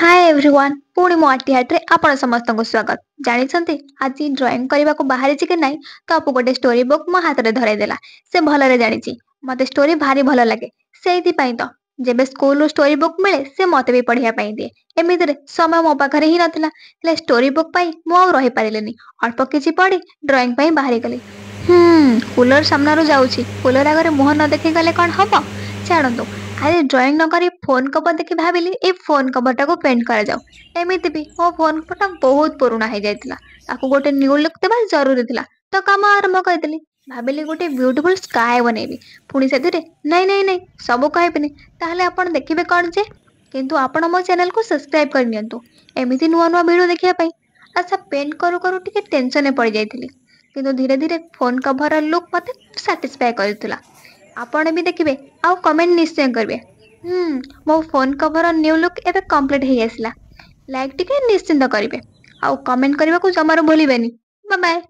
Hi everyone पुणी मो आर्टिहाट रे आपण समस्त को स्वागत। जानिछंती आज ड्राइंग करबा को बाहरी कि नहीं तो आपको गोटे स्टोरी बुक मो हाथ रे धराई देला। से भलरे जानिछि मते स्टोरी भारी भल लागे सेति पई तो जेबे स्कूल स्टोरी बुक मिले से मते भी पढ़िया पई दिए। एमिति रे समय मो पाखरे ही नथिला ले स्टोरी बुक पई मो आ रहि पारिलेनी। अल्प किछि पढ़ी ड्राइंग पई बाहरी गली। कूलर सामना रो जाउछि कूलर आगरे मुह न देखि गले कोन हबो छाड़ନ୍ତୁ। अरे ड्राइंग न करी फोन कवर देखि भाबिली ए फोन कवर टाको पेंट करा जाऊ। एमिति भी मो फोन कवर बहुत पुराना हो जाइतिला ताको गोटे न्यू लुक देबा जरूरी थिला तो काम आरंभ करदेली। भाबिली गोटे ब्यूटीफुल स्काई बनेबी पुणी सेथिरे नहीं नहीं नहीं सब कहबिनी ताहले आपण देखिबे कोन जे किंतु आपण मो चैनल को सब्सक्राइब कर नियंतु एमिति नुवा नुवा वीडियो देखिया पई। अच्छा पेंट करू करू टिके टेंशन में पड़ जाइतिली किंतु धीरे धीरे फोन कवर लुक मते सैटिस्फाई करथिला। आपण भी देखिबे आउ कमेंट निश्चय करबे। मो फोन कवर न्यू लुक एबे कंप्लीट हे आसला। लाइक टिके निश्चिंत करिवे आउ कमेंट करबा को जमारो भूलिबेनी। Bye bye.